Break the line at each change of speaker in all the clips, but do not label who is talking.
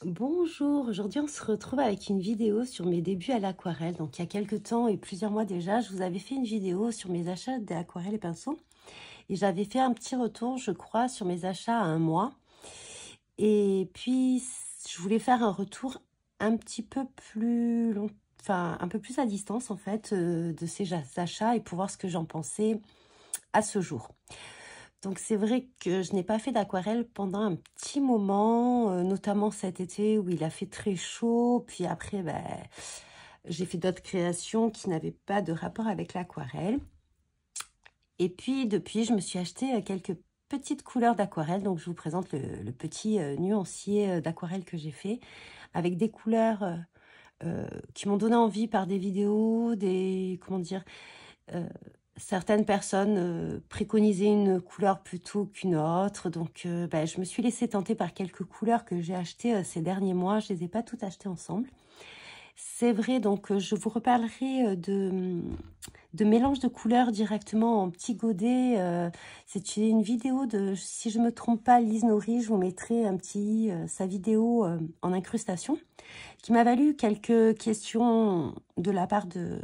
Bonjour, aujourd'hui on se retrouve avec une vidéo sur mes débuts à l'aquarelle. Donc il y a quelques temps et plusieurs mois déjà, je vous avais fait une vidéo sur mes achats d'aquarelle et pinceaux. Et j'avais fait un petit retour, je crois, sur mes achats à un mois. Et puis je voulais faire un retour un petit peu plus long, enfin un peu plus à distance en fait, de ces achats et pour voir ce que j'en pensais à ce jour. Donc c'est vrai que je n'ai pas fait d'aquarelle pendant un petit moment, notamment cet été où il a fait très chaud. Puis après, j'ai fait d'autres créations qui n'avaient pas de rapport avec l'aquarelle. Et puis depuis, je me suis acheté quelques petites couleurs d'aquarelle. Donc je vous présente le petit nuancier d'aquarelle que j'ai fait avec des couleurs qui m'ont donné envie par des vidéos, comment dire, certaines personnes préconisaient une couleur plutôt qu'une autre. Donc, je me suis laissée tenter par quelques couleurs que j'ai achetées ces derniers mois. Je ne les ai pas toutes achetées ensemble. C'est vrai, donc je vous reparlerai de mélange de couleurs directement en petit godet. C'est une vidéo de, si je ne me trompe pas, Lise Nori. Je vous mettrai sa vidéo en incrustation qui m'a valu quelques questions de la part de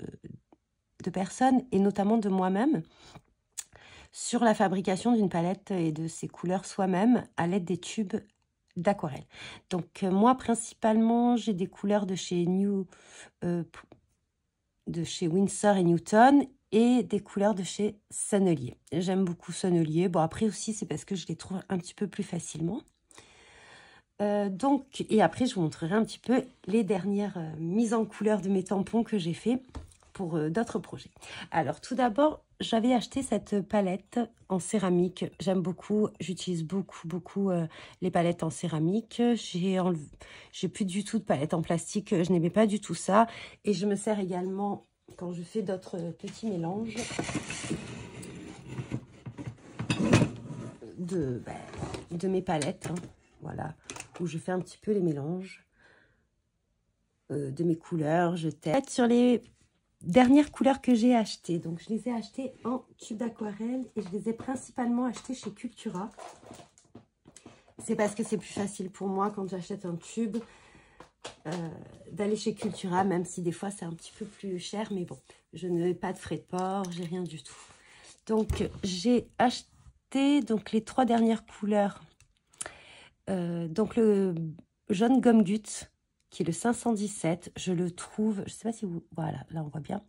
personnes et notamment de moi-même sur la fabrication d'une palette et de ses couleurs soi-même à l'aide des tubes d'aquarelle. Donc moi principalement j'ai des couleurs de chez Winsor et Newton et des couleurs de chez Sennelier. J'aime beaucoup Sennelier. Bon après aussi c'est parce que je les trouve un petit peu plus facilement. Et après je vous montrerai un petit peu les dernières mises en couleur de mes tampons que j'ai fait pour d'autres projets. Alors tout d'abord, j'avais acheté cette palette en céramique. J'aime beaucoup, j'utilise beaucoup les palettes en céramique. J'ai plus du tout de palette en plastique, je n'aimais pas du tout ça. Et je me sers également, quand je fais d'autres petits mélanges, de mes palettes. Hein, voilà, où je fais un petit peu les mélanges de mes couleurs. Je teste sur les dernières couleurs que j'ai achetées. Donc, je les ai achetées en tube d'aquarelle et je les ai principalement achetées chez Cultura. C'est parce que c'est plus facile pour moi quand j'achète un tube d'aller chez Cultura, même si des fois c'est un petit peu plus cher. Mais bon, je n'ai pas de frais de port, j'ai rien du tout. Donc, j'ai acheté les 3 dernières couleurs. Donc, le jaune gomme goutte, qui est le 517, je le trouve, je sais pas si vous, voilà, là on voit bien,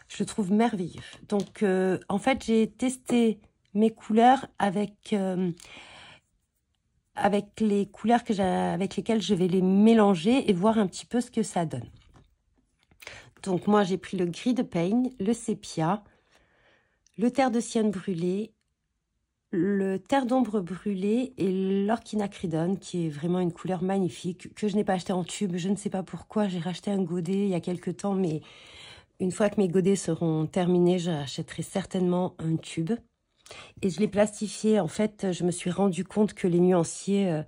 je le trouve merveilleux. Donc en fait j'ai testé mes couleurs avec les couleurs avec lesquelles je vais les mélanger et voir un petit peu ce que ça donne. Donc moi j'ai pris le gris de peigne, le sépia, le terre de sienne brûlé, le terre d'ombre brûlé et l'orchinacridone, qui est vraiment une couleur magnifique, que je n'ai pas acheté en tube. Je ne sais pas pourquoi, j'ai racheté un godet il y a quelques temps, mais une fois que mes godets seront terminés, j'achèterai certainement un tube. Et je l'ai plastifié. En fait, je me suis rendu compte que les nuanciers,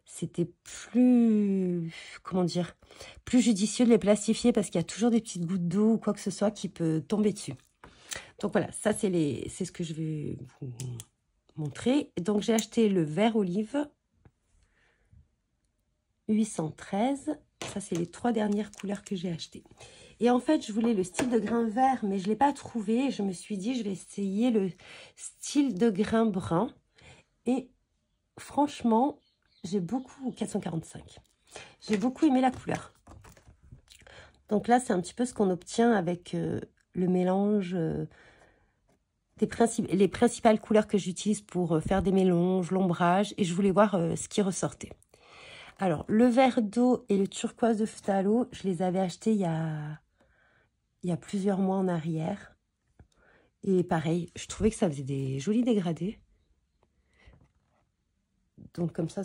c'était plus, comment dire, plus judicieux de les plastifier parce qu'il y a toujours des petites gouttes d'eau ou quoi que ce soit qui peut tomber dessus. Donc voilà, ça c'est ce que je vais vous montrer. Donc j'ai acheté le vert olive 813. Ça c'est les 3 dernières couleurs que j'ai achetées. Et en fait je voulais le style de grain vert, mais je ne l'ai pas trouvé. Je me suis dit je vais essayer le style de grain brun. Et franchement j'ai beaucoup, 445, j'ai beaucoup aimé la couleur. Donc là c'est un petit peu ce qu'on obtient avec le mélange les principales couleurs que j'utilise pour faire des mélanges, l'ombrage, et je voulais voir ce qui ressortait. Alors, le vert d'eau et le turquoise de phthalo, je les avais achetés il y a plusieurs mois en arrière. Et pareil, je trouvais que ça faisait des jolis dégradés. Donc comme ça...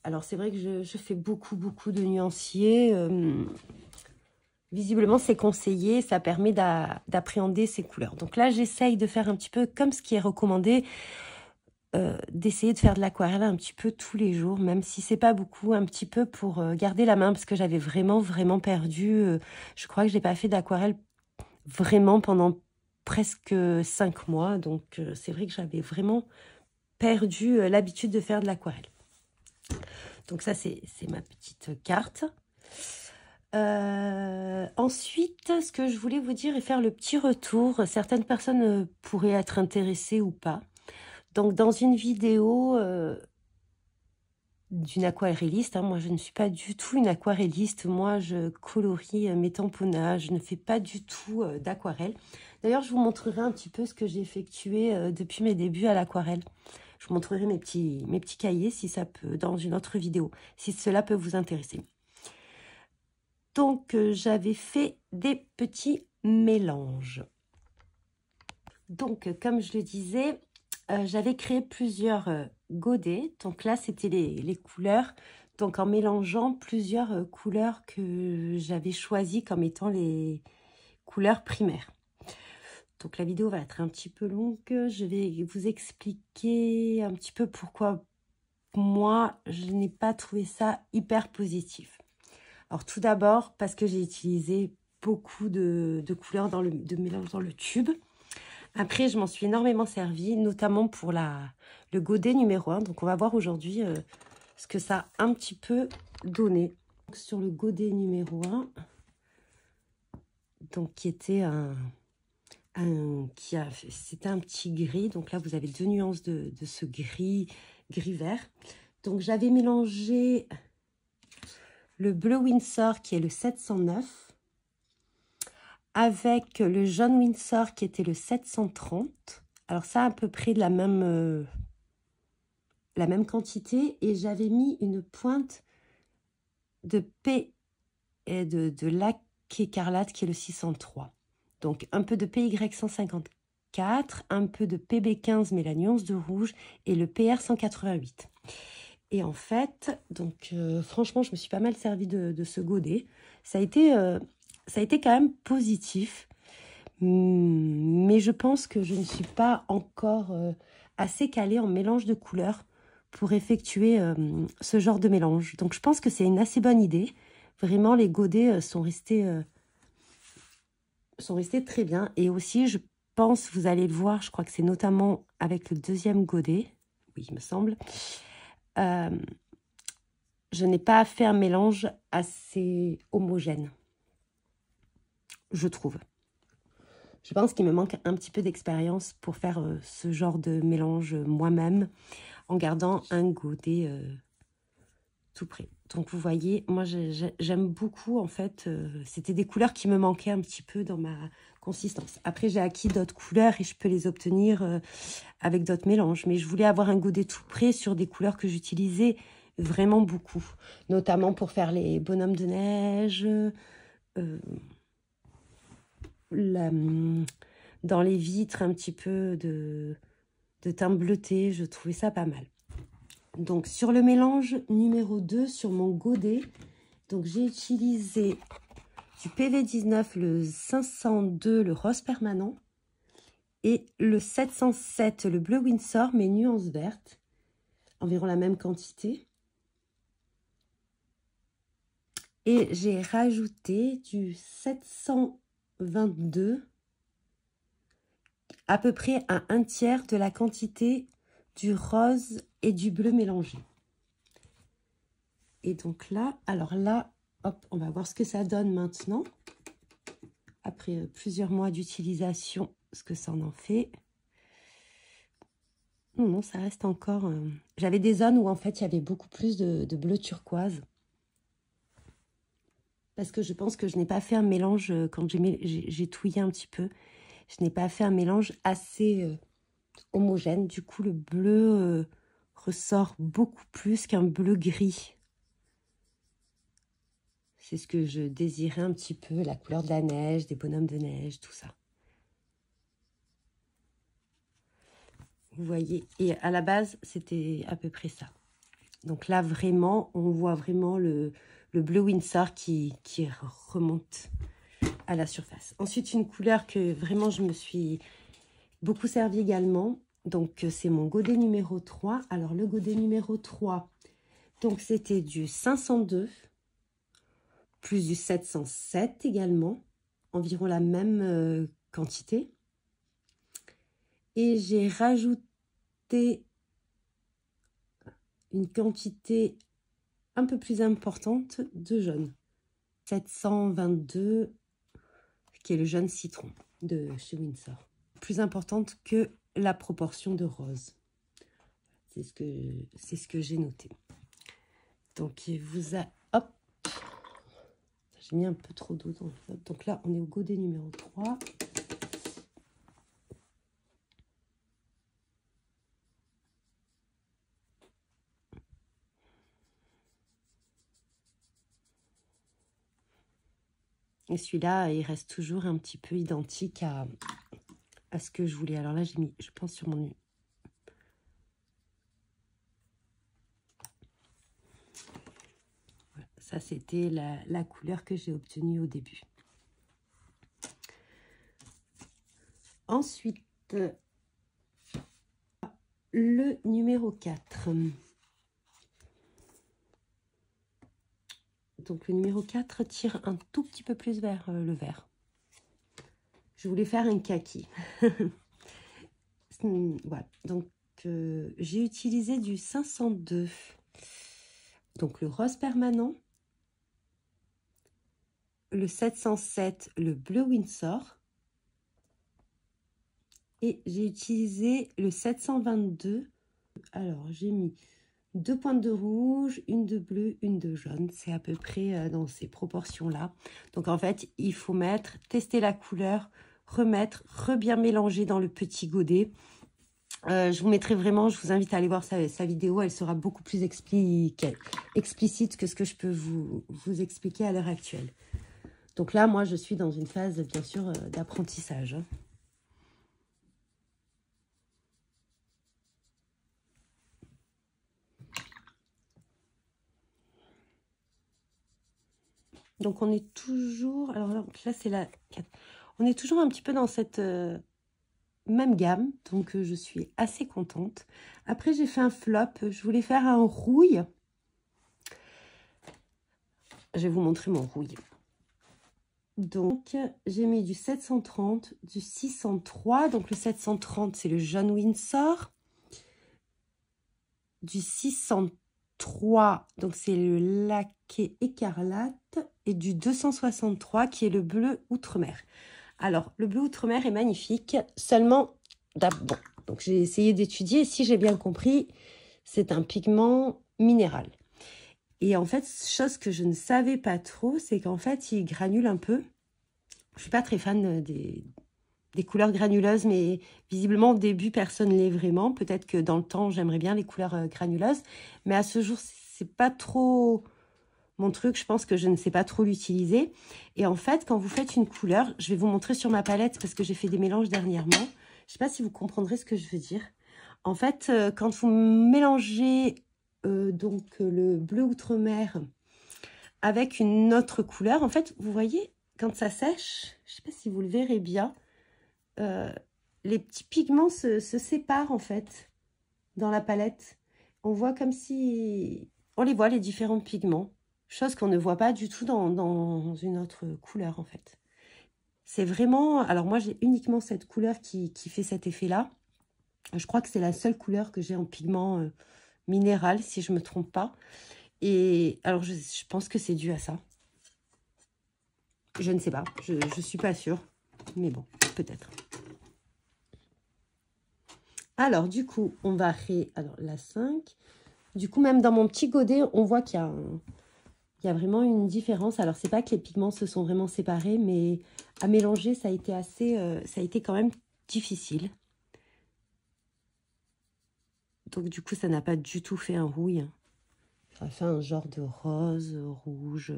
Alors c'est vrai que je fais beaucoup de nuanciers. Visiblement, c'est conseillé, ça permet d'appréhender ces couleurs. Donc là, j'essaye de faire un petit peu comme ce qui est recommandé, d'essayer de faire de l'aquarelle un petit peu tous les jours, même si c'est pas beaucoup, un petit peu pour garder la main, parce que j'avais vraiment perdu. Je crois que j'ai pas fait d'aquarelle vraiment pendant presque 5 mois, donc c'est vrai que j'avais vraiment perdu l'habitude de faire de l'aquarelle. Donc ça, c'est ma petite carte. Ensuite, ce que je voulais vous dire et faire le petit retour, certaines personnes pourraient être intéressées ou pas. Donc dans une vidéo d'une aquarelliste, hein, moi je ne suis pas du tout une aquarelliste, moi je colorie mes tamponnages, je ne fais pas du tout d'aquarelle. D'ailleurs, je vous montrerai un petit peu ce que j'ai effectué depuis mes débuts à l'aquarelle. Je vous montrerai mes petits cahiers si ça peut, dans une autre vidéo, si cela peut vous intéresser. Donc, j'avais fait des petits mélanges. Donc, comme je le disais, j'avais créé plusieurs godets. Donc là, c'était les couleurs. Donc, en mélangeant plusieurs couleurs que j'avais choisies comme étant les couleurs primaires. Donc, la vidéo va être un petit peu longue. Je vais vous expliquer un petit peu pourquoi moi, je n'ai pas trouvé ça hyper positif. Alors tout d'abord, parce que j'ai utilisé beaucoup de couleurs de mélange dans le tube. Après, je m'en suis énormément servi, notamment pour le godet numéro 1. Donc on va voir aujourd'hui ce que ça a un petit peu donné. Donc, sur le godet numéro 1, donc qui était c'était un petit gris. Donc là, vous avez 2 nuances de ce gris-vert. Donc j'avais mélangé le bleu Windsor qui est le 709 avec le jaune Windsor qui était le 730. Alors ça à peu près de la même quantité, et j'avais mis une pointe de P et de lac écarlate qui est le 603. Donc un peu de PY 154, un peu de PB15 mais la nuance de rouge, et le PR 188. Et en fait, donc franchement, je me suis pas mal servi de ce godet. Ça a été quand même positif, mais je pense que je ne suis pas encore assez calée en mélange de couleurs pour effectuer ce genre de mélange. Donc je pense que c'est une assez bonne idée. Vraiment, les godets sont restés très bien. Et aussi, je pense, vous allez le voir, je crois que c'est notamment avec le deuxième godet, oui, il me semble, je n'ai pas fait un mélange assez homogène, je trouve. Je pense qu'il me manque un petit peu d'expérience pour faire ce genre de mélange moi-même, en gardant un godet tout près. Donc vous voyez, moi j'aime beaucoup, en fait, c'était des couleurs qui me manquaient un petit peu dans ma consistance. Après, j'ai acquis d'autres couleurs et je peux les obtenir avec d'autres mélanges. Mais je voulais avoir un godet tout près sur des couleurs que j'utilisais vraiment beaucoup, notamment pour faire les bonhommes de neige, dans les vitres un petit peu de teint bleuté. Je trouvais ça pas mal. Donc sur le mélange numéro 2, sur mon godet, donc j'ai utilisé du PV19, le 502, le rose permanent, et le 707, le bleu Windsor, mais nuance verte, environ la même quantité. Et j'ai rajouté du 722, à peu près à 1/3 de la quantité du rose et du bleu mélangé. Et donc là, alors là, hop, on va voir ce que ça donne maintenant. Après plusieurs mois d'utilisation, ce que ça en fait. Non, ça reste encore... J'avais des zones où en fait, il y avait beaucoup plus de bleu turquoise. Parce que je pense que je n'ai pas fait un mélange, quand j'ai touillé un petit peu, je n'ai pas fait un mélange assez homogène. Du coup, le bleu ressort beaucoup plus qu'un bleu gris. C'est ce que je désirais un petit peu, la couleur de la neige, des bonhommes de neige, tout ça. Vous voyez, et à la base, c'était à peu près ça. Donc là, vraiment, on voit vraiment le bleu Windsor qui remonte à la surface. Ensuite, une couleur que vraiment je me suis beaucoup servi également. Donc, c'est mon godet numéro 3. Alors, le godet numéro 3, donc c'était du 502 plus du 707 également, environ la même quantité. Et j'ai rajouté une quantité un peu plus importante de jaune. 722, qui est le jaune citron de chez Winsor. Plus importante que la proportion de rose. C'est ce que j'ai noté. Donc, il vous a... Hop, j'ai mis un peu trop d'eau dans le... Donc là, on est au godet numéro 3. Et celui-là, il reste toujours un petit peu identique à ce que je voulais. Alors là, j'ai mis, je pense, sur mon... Voilà, ça, c'était la couleur que j'ai obtenue au début. Ensuite, le numéro 4. Donc, le numéro 4 tire un tout petit peu plus vers le vert. Je voulais faire un kaki. Voilà. Donc, j'ai utilisé du 502. Donc, le rose permanent. Le 707, le bleu Winsor. Et j'ai utilisé le 722. Alors, j'ai mis 2 pointes de rouge, une de bleu, une de jaune. C'est à peu près dans ces proportions-là. Donc, en fait, il faut tester la couleur, remettre, bien mélanger dans le petit godet. Je vous mettrai vraiment, je vous invite à aller voir sa vidéo. Elle sera beaucoup plus explicite que ce que je peux vous expliquer à l'heure actuelle. Donc là, moi, je suis dans une phase, bien sûr, d'apprentissage. Donc, on est toujours... Alors là, c'est la 4. On est toujours un petit peu dans cette même gamme. Donc, je suis assez contente. Après, j'ai fait un flop. Je voulais faire un rouille. Je vais vous montrer mon rouille. Donc, j'ai mis du 730, du 603. Donc, le 730, c'est le jaune Winsor. Du 603, donc c'est le laqué écarlate. Et du 263, qui est le bleu Outre-mer. Alors, le bleu Outre-mer est magnifique. Seulement, bon, donc j'ai essayé d'étudier. Si j'ai bien compris, c'est un pigment minéral. Et en fait, chose que je ne savais pas trop, c'est qu'en fait, il granule un peu. Je ne suis pas très fan des couleurs granuleuses, mais visiblement, au début, personne ne l'est vraiment. Peut-être que dans le temps, j'aimerais bien les couleurs granuleuses. Mais à ce jour, c'est pas trop mon truc. Je pense que je ne sais pas trop l'utiliser. Et en fait, quand vous faites une couleur, je vais vous montrer sur ma palette parce que j'ai fait des mélanges dernièrement. Je ne sais pas si vous comprendrez ce que je veux dire. En fait, quand vous mélangez donc le bleu Outre-mer avec une autre couleur, en fait, vous voyez, quand ça sèche, je ne sais pas si vous le verrez bien, les petits pigments se séparent en fait dans la palette. On voit comme si... On les voit, les différents pigments. Chose qu'on ne voit pas du tout dans une autre couleur en fait. C'est vraiment... Alors moi, j'ai uniquement cette couleur qui fait cet effet-là. Je crois que c'est la seule couleur que j'ai en pigment minéral, si je ne me trompe pas. Et alors, je pense que c'est dû à ça. Je ne sais pas. Je ne suis pas sûre. Mais bon, peut-être. Alors, du coup, on va alors, la 5. Du coup, même dans mon petit godet, on voit qu'il y a vraiment une différence. Alors, c'est pas que les pigments se sont vraiment séparés, mais à mélanger, ça a été ça a été quand même difficile. Donc, du coup, ça n'a pas du tout fait un rouille. Ça a fait un genre de rose, rouge,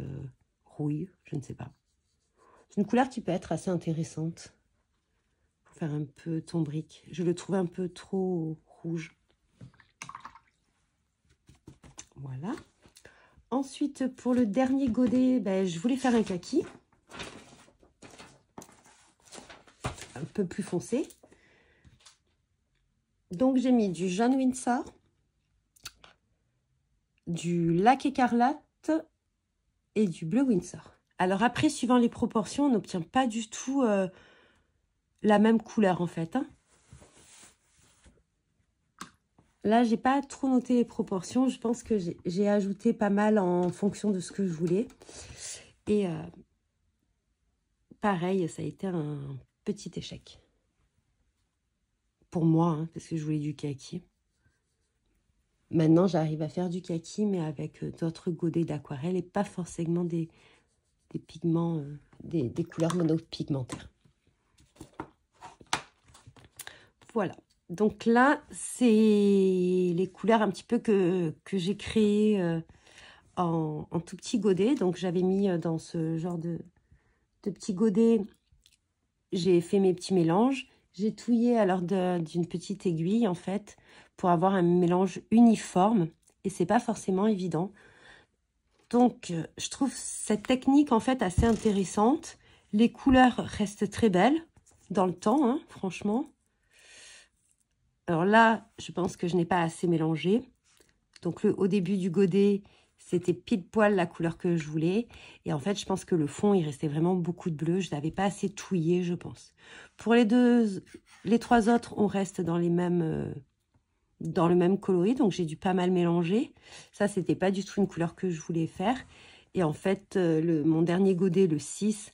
rouille, je ne sais pas. C'est une couleur qui peut être assez intéressante. Pour faire un peu ton brique. Je le trouve un peu trop rouge. Voilà. Ensuite, pour le dernier godet, je voulais faire un kaki. Un peu plus foncé. Donc, j'ai mis du jaune Winsor, du lac écarlate et du bleu Winsor. Alors après, suivant les proportions, on n'obtient pas du tout la même couleur en fait. Hein. Là, j'ai pas trop noté les proportions. Je pense que j'ai ajouté pas mal en fonction de ce que je voulais. Et pareil, ça a été un petit échec. Pour moi, hein, parce que je voulais du kaki. Maintenant, j'arrive à faire du kaki, mais avec d'autres godets d'aquarelle et pas forcément des pigments, des couleurs monopigmentaires. Voilà. Donc là, c'est les couleurs un petit peu que j'ai créées en tout petit godet. Donc j'avais mis dans ce genre de petits godets, j'ai fait mes petits mélanges. J'ai touillé à l'aide d'une petite aiguille en fait pour avoir un mélange uniforme et c'est pas forcément évident. Donc je trouve cette technique en fait assez intéressante. Les couleurs restent très belles dans le temps, hein, franchement. Alors là, je pense que je n'ai pas assez mélangé. Donc au début du godet, c'était pile poil la couleur que je voulais. Et en fait, je pense que le fond, il restait vraiment beaucoup de bleu. Je n'avais pas assez touillé, je pense. Pour les trois autres, on reste dans le même coloris. Donc j'ai dû pas mal mélanger. Ça, c'était pas du tout une couleur que je voulais faire. Et en fait, mon dernier godet, le 6,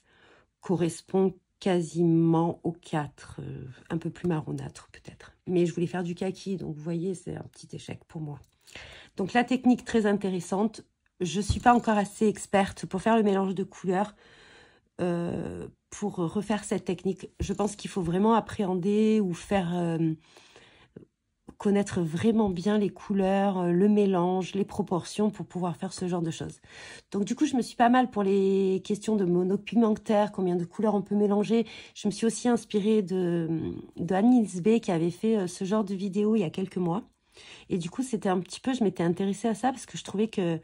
correspond quasiment au 4, un peu plus marronâtre peut-être. Mais je voulais faire du kaki, donc vous voyez, c'est un petit échec pour moi. Donc la technique très intéressante. Je ne suis pas encore assez experte pour faire le mélange de couleurs. Pour refaire cette technique, je pense qu'il faut vraiment appréhender ou faire connaître vraiment bien les couleurs, le mélange, les proportions pour pouvoir faire ce genre de choses. Donc du coup, je me suis pas mal pour les questions de monopigmentaire, combien de couleurs on peut mélanger. Je me suis aussi inspirée de Anne B qui avait fait ce genre de vidéo il y a quelques mois. Et du coup, c'était un petit peu, je m'étais intéressée à ça parce que je trouvais que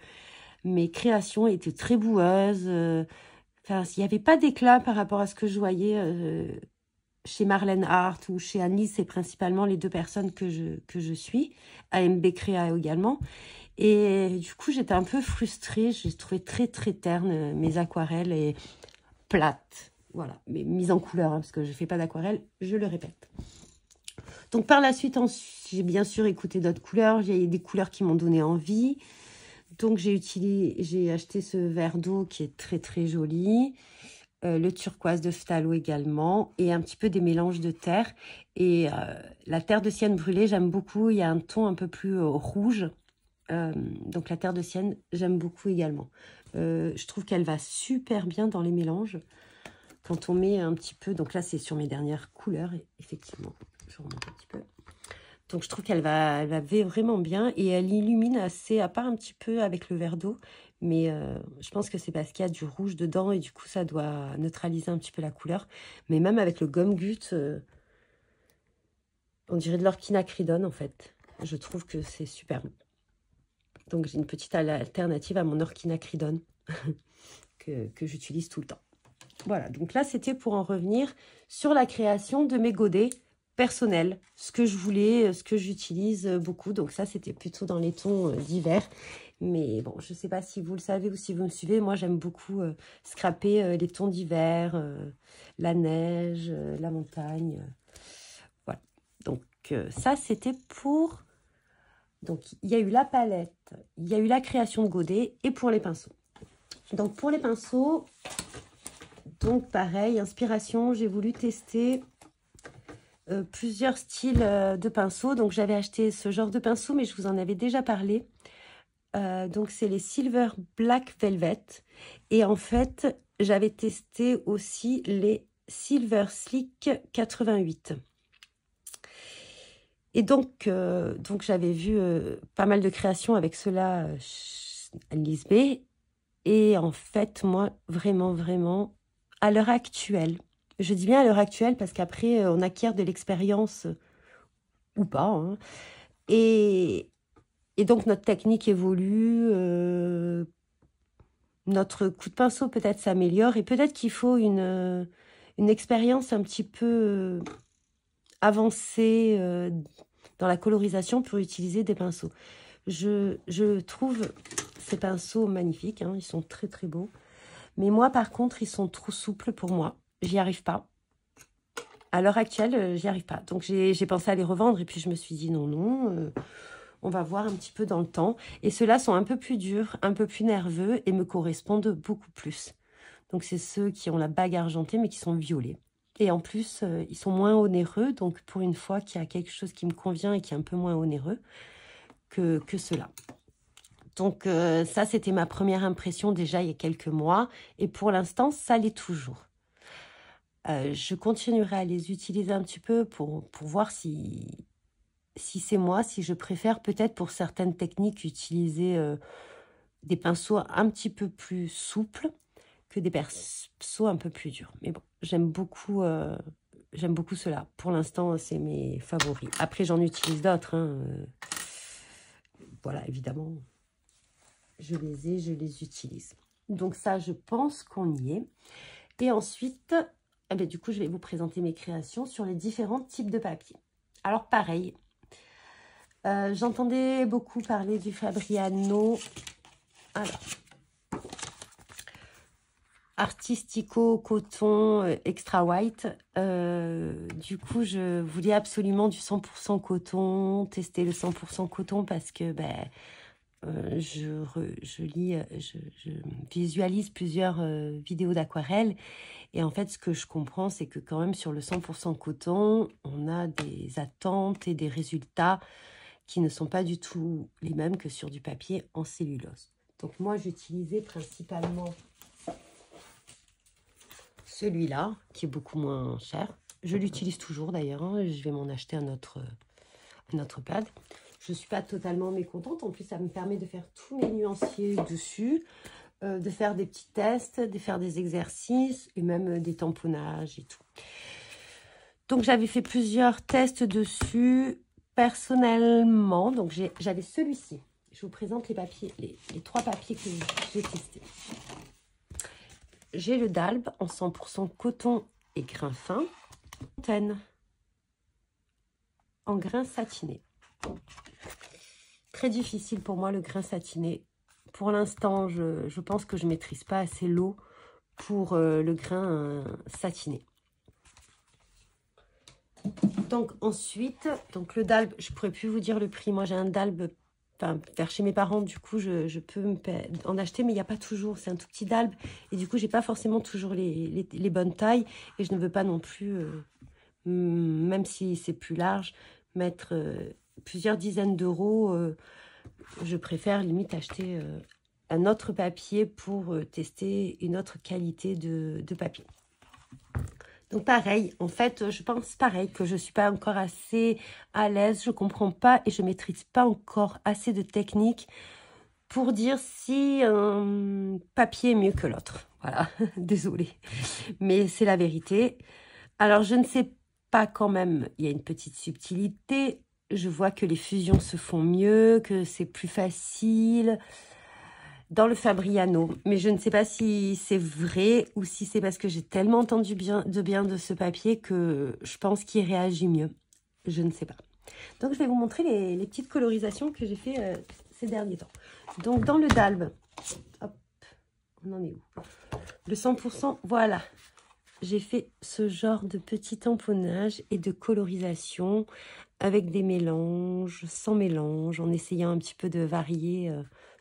mes créations étaient très boueuses. Enfin, il n'y avait pas d'éclat par rapport à ce que je voyais chez Marlène Hart ou chez Annelise. C'est principalement les deux personnes que je suis. AMB Créa également. Et du coup, j'étais un peu frustrée. J'ai trouvé très, très terne mes aquarelles et plates. Voilà, mais mises en couleur, hein, parce que je ne fais pas d'aquarelle, je le répète. Donc par la suite, j'ai bien sûr écouté d'autres couleurs. Il y a des couleurs qui m'ont donné envie. Donc j'ai acheté ce verre d'eau qui est très très joli. Le turquoise de phthalo également. Et un petit peu des mélanges de terre. Et la terre de sienne brûlée, j'aime beaucoup. Il y a un ton un peu plus rouge. Donc la terre de sienne, j'aime beaucoup également. Je trouve qu'elle va super bien dans les mélanges. Quand on met un petit peu... Donc là, c'est sur mes dernières couleurs, effectivement. Je remonte un petit peu. Donc, je trouve qu'elle va vraiment bien. Et elle illumine assez, à part un petit peu avec le verre d'eau. Mais je pense que c'est parce qu'il y a du rouge dedans. Et du coup, ça doit neutraliser un petit peu la couleur. Mais même avec le gomme goutte, on dirait de l'orchinacridone, en fait. Je trouve que c'est super bon. Donc, j'ai une petite alternative à mon orchinacridone que j'utilise tout le temps. Voilà, donc là, c'était pour en revenir sur la création de mes godets personnels. Ce que je voulais, ce que j'utilise beaucoup. Donc ça, c'était plutôt dans les tons d'hiver. Mais bon, je ne sais pas si vous le savez ou si vous me suivez. Moi, j'aime beaucoup scraper les tons d'hiver, la neige, la montagne. Voilà, donc ça, c'était pour... Donc, il y a eu la palette, il y a eu la création de godets et pour les pinceaux. Donc, pour les pinceaux... Donc, pareil, inspiration, j'ai voulu tester plusieurs styles de pinceaux. Donc, j'avais acheté ce genre de pinceau, mais je vous en avais déjà parlé. Donc, c'est les Silver Black Velvet. Et en fait, j'avais testé aussi les Silver Slick 88. Et donc j'avais vu pas mal de créations avec cela à Annelise B. Et en fait, moi, vraiment, vraiment... À l'heure actuelle, je dis bien à l'heure actuelle parce qu'après, on acquiert de l'expérience ou pas. Hein, et donc, notre technique évolue, notre coup de pinceau peut-être s'améliore et peut-être qu'il faut une expérience un petit peu avancée dans la colorisation pour utiliser des pinceaux. Je trouve ces pinceaux magnifiques, hein, ils sont très très beaux. Mais moi, par contre, ils sont trop souples pour moi. J'y arrive pas. À l'heure actuelle, j'y arrive pas. Donc, j'ai pensé à les revendre. Et puis, je me suis dit, non, non. On va voir un petit peu dans le temps. Et ceux-là sont un peu plus durs, un peu plus nerveux et me correspondent beaucoup plus. Donc, c'est ceux qui ont la bague argentée, mais qui sont violets. Et en plus, ils sont moins onéreux. Donc, pour une fois qu'il y a quelque chose qui me convient et qui est un peu moins onéreux que ceux-là. Donc, ça, c'était ma première impression déjà il y a quelques mois. Et pour l'instant, ça l'est toujours. Je continuerai à les utiliser un petit peu pour voir si c'est moi, si je préfère peut-être pour certaines techniques utiliser des pinceaux un petit peu plus souples que des pinceaux un peu plus durs. Mais bon, j'aime beaucoup ceux-là. Pour l'instant, c'est mes favoris. Après, j'en utilise d'autres. Hein. Voilà, évidemment, je les utilise. Donc ça, je pense qu'on y est. Et ensuite, eh bien, du coup, je vais vous présenter mes créations sur les différents types de papier. Alors, pareil, j'entendais beaucoup parler du Fabriano. Alors, Artistico Coton Extra White. Du coup, je voulais absolument du 100% coton, tester le 100% coton parce que je visualise plusieurs vidéos d'aquarelle. Et en fait, ce que je comprends, c'est que quand même sur le 100% coton, on a des attentes et des résultats qui ne sont pas du tout les mêmes que sur du papier en cellulose. Donc moi, j'utilisais principalement celui-là, qui est beaucoup moins cher. Je l'utilise toujours d'ailleurs, hein, je vais m'en acheter un autre pad. Je ne suis pas totalement mécontente, en plus ça me permet de faire tous mes nuanciers dessus, de faire des petits tests, de faire des exercices et même des tamponnages et tout. Donc j'avais fait plusieurs tests dessus personnellement, donc j'avais celui-ci. Je vous présente les papiers, les 3 papiers que j'ai testés. J'ai le Dalbe en 100% coton et grain fin. Fontaine en grain satiné. Très difficile pour moi le grain satiné. Pour l'instant, je pense que je ne maîtrise pas assez l'eau pour le grain satiné. Donc ensuite, donc le Dalbe, je ne pourrais plus vous dire le prix. Moi j'ai un Dalbe vers chez mes parents, du coup je peux en acheter, mais il n'y a pas toujours, c'est un tout petit Dalbe. Et du coup, j'ai pas forcément toujours les bonnes tailles. Et je ne veux pas non plus, même si c'est plus large, mettre plusieurs dizaines d'euros. Je préfère limite acheter un autre papier pour tester une autre qualité de papier. Donc pareil, en fait, je pense pareil que je ne suis pas encore assez à l'aise, je ne comprends pas et je ne maîtrise pas encore assez de techniques pour dire si un papier est mieux que l'autre. Voilà, désolée, mais c'est la vérité. Alors, je ne sais pas quand même, il y a une petite subtilité. Je vois que les fusions se font mieux, que c'est plus facile dans le Fabriano, mais je ne sais pas si c'est vrai ou si c'est parce que j'ai tellement entendu bien de ce papier que je pense qu'il réagit mieux. Je ne sais pas. Donc, je vais vous montrer les petites colorisations que j'ai fait ces derniers temps. Donc, dans le Dalbe, hop, on en est où? Le 100%, voilà. J'ai fait ce genre de petit tamponnage et de colorisation avec des mélanges, sans mélange, en essayant un petit peu de varier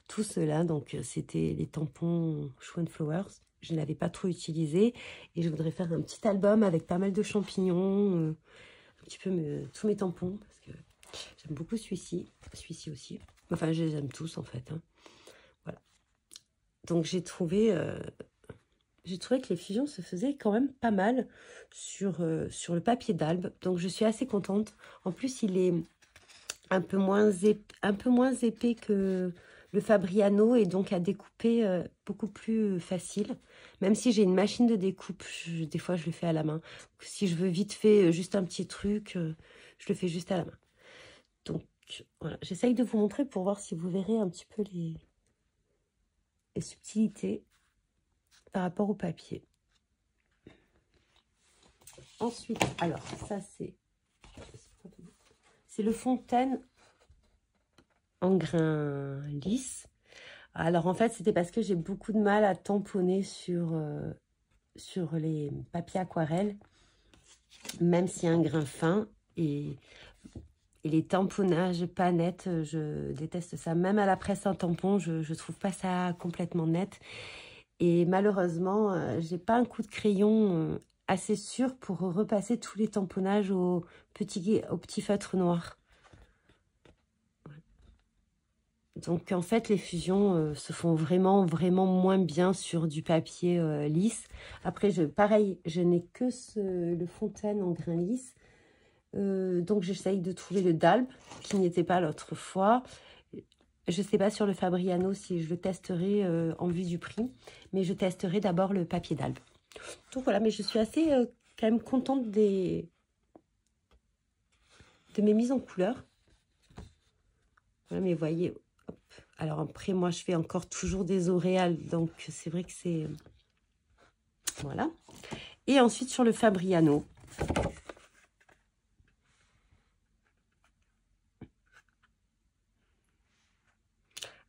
tout cela. Donc, c'était les tampons Schwan Flowers. Je ne l'avais pas trop utilisé. Et je voudrais faire un petit album avec pas mal de champignons. Un petit peu tous mes tampons. Parce que j'aime beaucoup celui-ci. Celui-ci aussi. Enfin, je les aime tous en fait. Hein. Voilà. Donc, j'ai trouvé que les fusions se faisaient quand même pas mal sur le papier d'Albe. Donc, je suis assez contente. En plus, il est un peu moins épais que le Fabriano et donc à découper beaucoup plus facile. Même si j'ai une machine de découpe, des fois je le fais à la main. Si je veux vite fait juste un petit truc, je le fais juste à la main. Donc voilà, j'essaye de vous montrer pour voir si vous verrez un petit peu les subtilités par rapport au papier. Ensuite, alors ça c'est le Fontaine en grain lisse. Alors en fait, c'était parce que j'ai beaucoup de mal à tamponner sur les papiers aquarelles, même s'il y a un grain fin. Et Et les tamponnages pas nets, je déteste ça. Même à la presse un tampon, je trouve pas ça complètement net. Et malheureusement, j'ai pas un coup de crayon assez sûr pour repasser tous les tamponnages au petit feutre noir. Donc en fait, les fusions se font vraiment moins bien sur du papier lisse. Après, pareil, je n'ai que le Fontaine en grain lisse. Donc j'essaye de trouver le Dalbe, qui n'y était pas l'autre fois. Je ne sais pas sur le Fabriano si je le testerai en vue du prix, mais je testerai d'abord le papier Dalbe. Donc voilà, mais je suis assez quand même contente de mes mises en couleur. Voilà, mais vous voyez, hop. Alors après, moi, je fais encore toujours des auréales, donc c'est vrai que c'est... Voilà. Et ensuite, sur le Fabriano.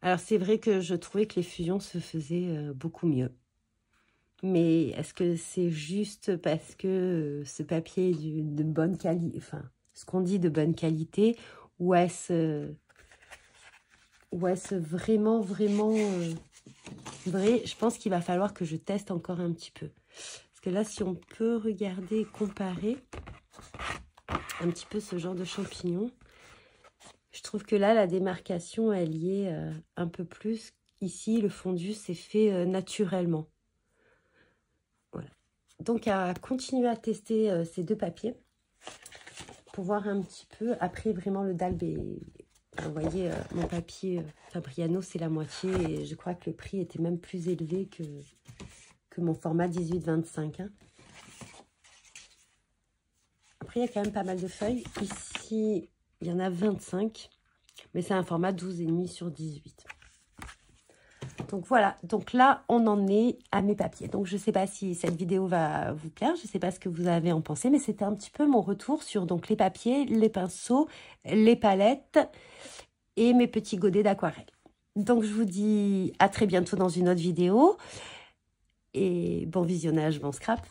Alors, c'est vrai que je trouvais que les fusions se faisaient beaucoup mieux. Mais est-ce que c'est juste parce que ce papier est de bonne qualité, enfin, ce qu'on dit de bonne qualité, ou est-ce vraiment vrai? Je pense qu'il va falloir que je teste encore un petit peu. Parce que là, si on peut regarder, comparer un petit peu ce genre de champignons, je trouve que là, la démarcation, elle y est un peu plus. Ici, le fondu s'est fait naturellement. Voilà. Donc, à continuer à tester ces deux papiers pour voir un petit peu. Après, vraiment, le Dalbe est... Vous voyez, mon papier Fabriano, c'est la moitié. Et je crois que le prix était même plus élevé que mon format 18-25. Hein. Après, il y a quand même pas mal de feuilles. Ici, il y en a 25. Mais c'est un format 12,5 sur 18. Donc voilà, donc là, on en est à mes papiers. Donc je ne sais pas si cette vidéo va vous plaire, je ne sais pas ce que vous avez en pensé, mais c'était un petit peu mon retour sur donc, les papiers, les pinceaux, les palettes et mes petits godets d'aquarelle. Donc je vous dis à très bientôt dans une autre vidéo et bon visionnage, bon scrap.